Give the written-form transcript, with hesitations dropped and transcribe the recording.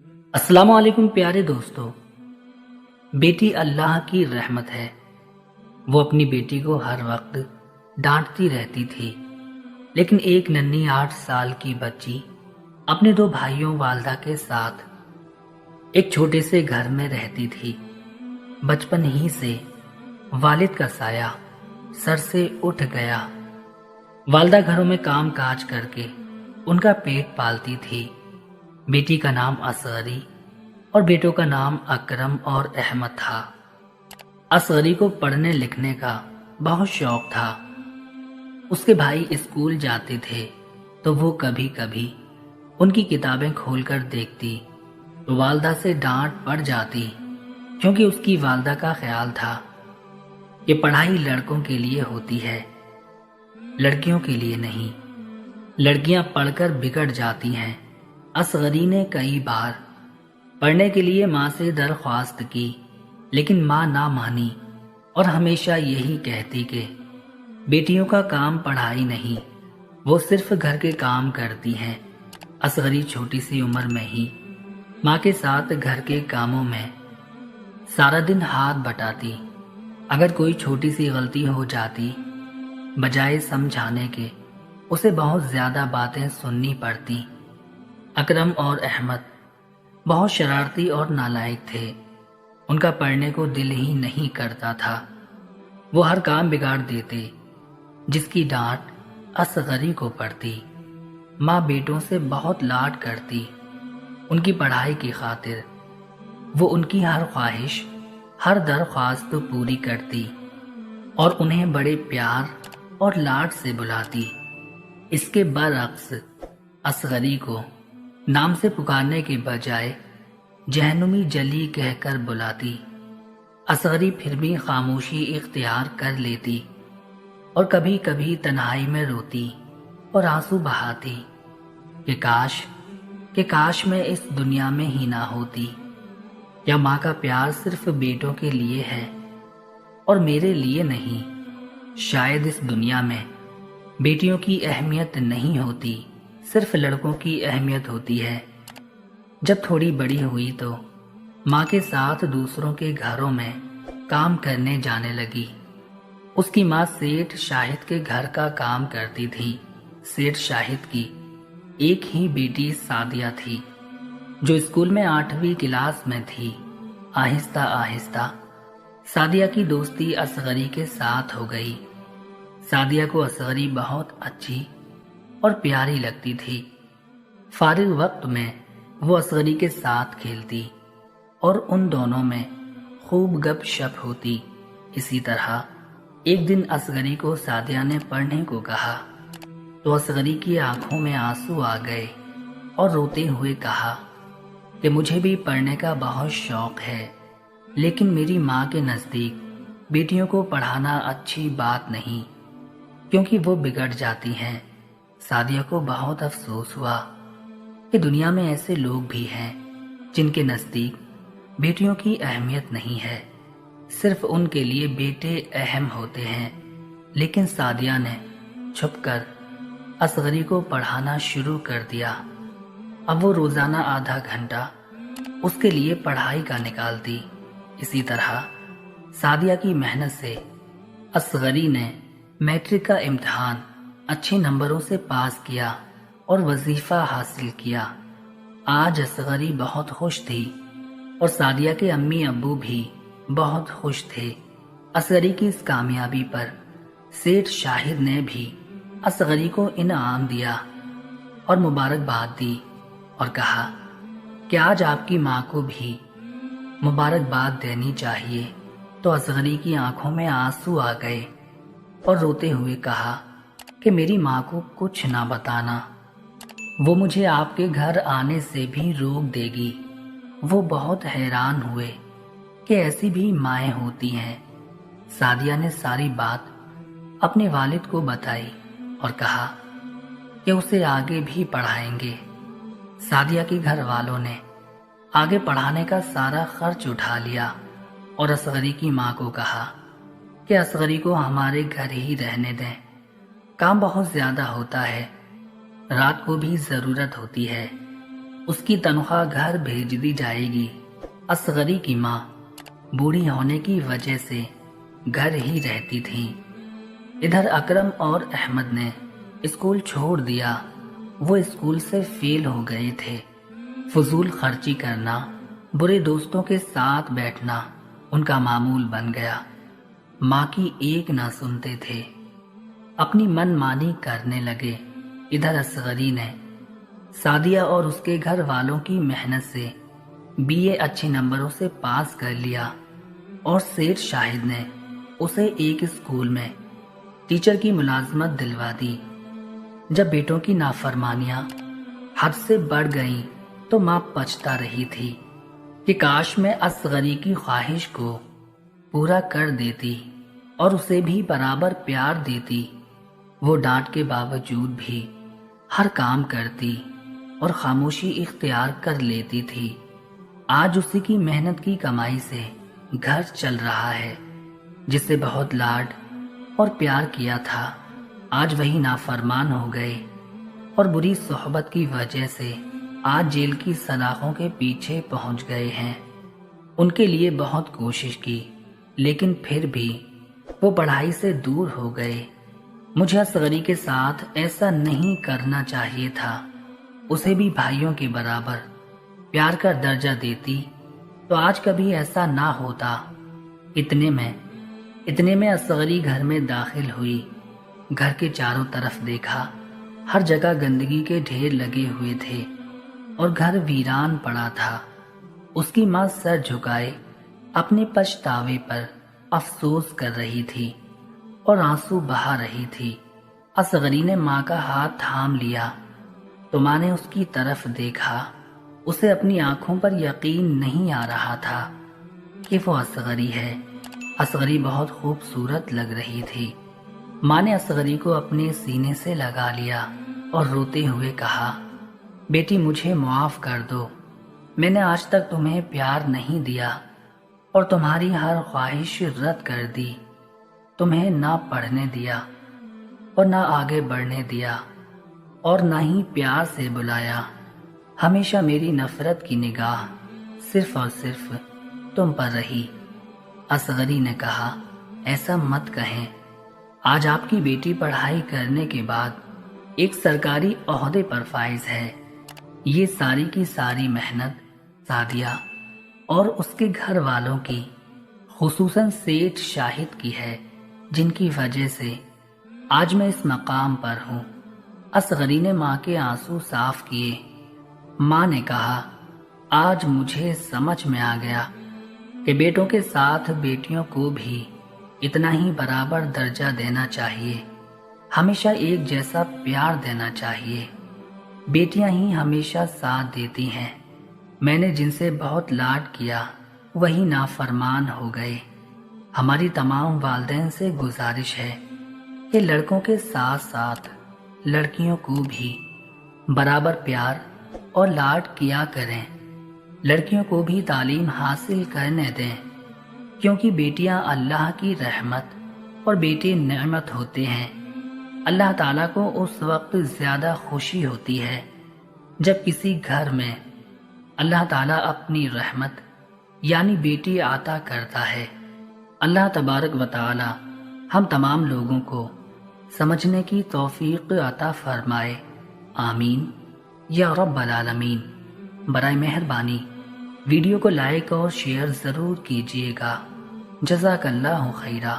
السلام علیکم پیارے دوستو۔ بیٹی اللہ کی رحمت ہے۔ وہ اپنی بیٹی کو ہر وقت ڈانٹتی رہتی تھی، لیکن ایک ننھی 8 سال کی بچی اپنے 2 بھائیوں والدہ کے ساتھ ایک چھوٹے سے گھر میں رہتی تھی۔ بچپن ہی سے والد کا سایہ سر سے اٹھ گیا۔ والدہ گھروں میں کام کاج کر کے ان کا پیٹ پالتی تھی۔ بیٹی کا نام اصغری اور بیٹوں کا نام اکرم اور احمد تھا۔ اصغری کو پڑھنے لکھنے کا بہت شوق تھا۔ اس کے بھائی اسکول جاتے تھے تو وہ کبھی کبھی ان کی کتابیں کھول کر دیکھتی تو والدہ سے ڈانٹ پڑ جاتی، کیونکہ اس کی والدہ کا خیال تھا کہ پڑھائی لڑکوں کے لیے ہوتی ہے، لڑکیوں کے لیے نہیں۔ لڑکیاں پڑھ کر بگڑ جاتی ہیں۔ اصغری نے کئی بار پڑھنے کے لیے ماں سے درخواست کی، لیکن ماں نہ مانی اور ہمیشہ یہی کہتی کہ بیٹیوں کا کام پڑھائی نہیں، وہ صرف گھر کے کام کرتی ہیں۔ اصغری چھوٹی سی عمر میں ہی ماں کے ساتھ گھر کے کاموں میں سارا دن ہاتھ بٹاتی۔ اگر کوئی چھوٹی سی غلطی ہو جاتی، بجائے سمجھانے کے اسے بہت زیادہ باتیں سننی پڑتی۔ اکرم اور احمد بہت شرارتی اور نالائق تھے۔ ان کا پڑھنے کو دل ہی نہیں کرتا تھا۔ وہ ہر کام بگاڑ دیتے جس کی ڈانٹ اصغری کو پڑتی۔ ماں بیٹوں سے بہت لاڈ کرتی۔ ان کی پڑھائی کی خاطر وہ ان کی ہر خواہش، ہر درخواست پوری کرتی اور انہیں بڑے پیار اور لاڈ سے بلاتی۔ اس کے برعکس اصغری کو نام سے پکارنے کے بجائے جہنمی جلی کہہ کر بلاتی۔ اصغری پھر بھی خاموشی اختیار کر لیتی اور کبھی کبھی تنہائی میں روتی اور آنسو بہاتی کہ کاش میں اس دنیا میں ہی نہ ہوتی۔ یا ماں کا پیار صرف بیٹوں کے لیے ہے اور میرے لیے نہیں۔ شاید اس دنیا میں بیٹیوں کی اہمیت نہیں ہوتی، صرف لڑکوں کی اہمیت ہوتی ہے۔ جب تھوڑی بڑی ہوئی تو ماں کے ساتھ دوسروں کے گھروں میں کام کرنے جانے لگی۔ اس کی ماں سیٹھ شاہد کے گھر کا کام کرتی تھی۔ سیٹھ شاہد کی ایک ہی بیٹی سعدیہ تھی، جو اسکول میں 8ویں کلاس میں تھی۔ آہستہ آہستہ سعدیہ کی دوستی اصغری کے ساتھ ہو گئی۔ سعدیہ کو اصغری بہت اچھی اور پیاری لگتی تھی۔ فارغ وقت میں وہ اصغری کے ساتھ کھیلتی اور ان دونوں میں خوب گپ شپ ہوتی۔ اسی طرح ایک دن اصغری کو سعدیہ نے پڑھنے کو کہا تو اصغری کی آنکھوں میں آنسو آ گئے اور روتے ہوئے کہا کہ مجھے بھی پڑھنے کا بہت شوق ہے، لیکن میری ماں کے نزدیک بیٹیوں کو پڑھانا اچھی بات نہیں، کیونکہ وہ بگڑ جاتی ہیں۔ سعدیہ کو بہت افسوس ہوا کہ دنیا میں ایسے لوگ بھی ہیں جن کے نزدیک بیٹیوں کی اہمیت نہیں ہے، صرف ان کے لیے بیٹے اہم ہوتے ہیں۔ لیکن سعدیہ نے چھپ کر اصغری کو پڑھانا شروع کر دیا۔ اب وہ روزانہ آدھا گھنٹہ اس کے لیے پڑھائی کا نکالتی۔ اسی طرح سعدیہ کی محنت سے اصغری نے میٹرک کا امتحان اچھے نمبروں سے پاس کیا اور وظیفہ حاصل کیا۔ آج اصغری بہت خوش تھی اور سعدیہ کے امی ابو بھی بہت خوش تھے۔ اصغری کی اس کامیابی پر سیٹھ شاہد نے بھی اصغری کو انعام دیا اور مبارکباد دی اور کہا کہ آج آپ کی ماں کو بھی مبارکباد دینی چاہیے۔ تو اصغری کی آنکھوں میں آنسو آ گئے اور روتے ہوئے کہا کہ میری ماں کو کچھ نہ بتانا، وہ مجھے آپ کے گھر آنے سے بھی روک دے گی۔ وہ بہت حیران ہوئے کہ ایسی بھی مائیں ہوتی ہیں۔ سعدیہ نے ساری بات اپنے والد کو بتائی اور کہا کہ اسے آگے بھی پڑھائیں گے۔ سعدیہ کے گھر والوں نے آگے پڑھانے کا سارا خرچ اٹھا لیا اور اصغری کی ماں کو کہا کہ اصغری کو ہمارے گھر ہی رہنے دیں، کام بہت زیادہ ہوتا ہے، رات کو بھی ضرورت ہوتی ہے۔ اس کی تنخواہ گھر بھیج دی جائے گی۔ اصغری کی ماں بوڑھی ہونے کی وجہ سے گھر ہی رہتی تھیں۔ ادھر اکرم اور احمد نے اسکول چھوڑ دیا۔ وہ اسکول سے فیل ہو گئے تھے۔ فضول خرچی کرنا، برے دوستوں کے ساتھ بیٹھنا ان کا معمول بن گیا۔ ماں کی ایک نہ سنتے تھے، اپنی من مانی کرنے لگے۔ ادھر اصغری نے سعدیہ اور اس کے گھر والوں کی محنت سے BA اچھے نمبروں سے پاس کر لیا، اور سیٹھ شاہد نے اسے ایک اسکول میں ٹیچر کی ملازمت دلوا دی۔ جب بیٹوں کی نافرمانیاں حد سے بڑھ گئیں تو ماں پچھتا رہی تھی کہ کاش میں اصغری کی خواہش کو پورا کر دیتی اور اسے بھی برابر پیار دیتی۔ وہ ڈانٹ کے باوجود بھی ہر کام کرتی اور خاموشی اختیار کر لیتی تھی۔ آج اسی کی محنت کی کمائی سے گھر چل رہا ہے۔ جس سے بہت لاڈ اور پیار کیا تھا، آج وہی نافرمان ہو گئے، اور بری صحبت کی وجہ سے آج جیل کی سلاخوں کے پیچھے پہنچ گئے ہیں۔ ان کے لیے بہت کوشش کی، لیکن پھر بھی وہ پڑھائی سے دور ہو گئے۔ مجھے اصغری کے ساتھ ایسا نہیں کرنا چاہیے تھا۔ اسے بھی بھائیوں کے برابر پیار کا درجہ دیتی تو آج کبھی ایسا نہ ہوتا۔ اتنے میں اصغری گھر میں داخل ہوئی۔ گھر کے چاروں طرف دیکھا، ہر جگہ گندگی کے ڈھیر لگے ہوئے تھے اور گھر ویران پڑا تھا۔ اس کی ماں سر جھکائے اپنے پچھتاوے پر افسوس کر رہی تھی اور آنسو بہا رہی تھی۔ اصغری نے ماں کا ہاتھ تھام لیا تو ماں نے اس کی طرف دیکھا۔ اسے اپنی آنکھوں پر یقین نہیں آ رہا تھا کہ وہ اصغری ہے۔ اصغری بہت خوبصورت لگ رہی تھی۔ ماں نے اصغری کو اپنے سینے سے لگا لیا اور روتے ہوئے کہا، بیٹی مجھے معاف کر دو۔ میں نے آج تک تمہیں پیار نہیں دیا اور تمہاری ہر خواہش رد کر دی۔ تمہیں نہ پڑھنے دیا اور نہ آگے بڑھنے دیا اور نہ ہی پیار سے بلایا۔ ہمیشہ میری نفرت کی نگاہ صرف اور صرف تم پر رہی۔ اصغری نے کہا، ایسا مت کہیں۔ آج آپ کی بیٹی پڑھائی کرنے کے بعد ایک سرکاری عہدے پر فائز ہے۔ یہ ساری کی ساری محنت سعدیہ اور اس کے گھر والوں کی، خصوصاً سیٹھ شاہد کی ہے، جن کی وجہ سے آج میں اس مقام پر ہوں۔ اصغری نے ماں کے آنسو صاف کیے۔ ماں نے کہا، آج مجھے سمجھ میں آ گیا کہ بیٹوں کے ساتھ بیٹیوں کو بھی اتنا ہی برابر درجہ دینا چاہیے، ہمیشہ ایک جیسا پیار دینا چاہیے۔ بیٹیاں ہی ہمیشہ ساتھ دیتی ہیں۔ میں نے جن سے بہت لاڈ کیا وہی نافرمان ہو گئے۔ ہماری تمام والدین سے گزارش ہے کہ لڑکوں کے ساتھ ساتھ لڑکیوں کو بھی برابر پیار اور لاڈ کیا کریں۔ لڑکیوں کو بھی تعلیم حاصل کرنے دیں، کیونکہ بیٹیاں اللہ کی رحمت اور بیٹے نعمت ہوتے ہیں۔ اللہ تعالیٰ کو اس وقت زیادہ خوشی ہوتی ہے جب کسی گھر میں اللہ تعالیٰ اپنی رحمت یعنی بیٹی عطا کرتا ہے۔ اللہ تبارک و تعالی ہم تمام لوگوں کو سمجھنے کی توفیق عطا فرمائے، آمین یا رب العالمین۔ برائے مہربانی ویڈیو کو لائک اور شیئر ضرور کیجیے گا۔ جزاک اللہ خیرہ۔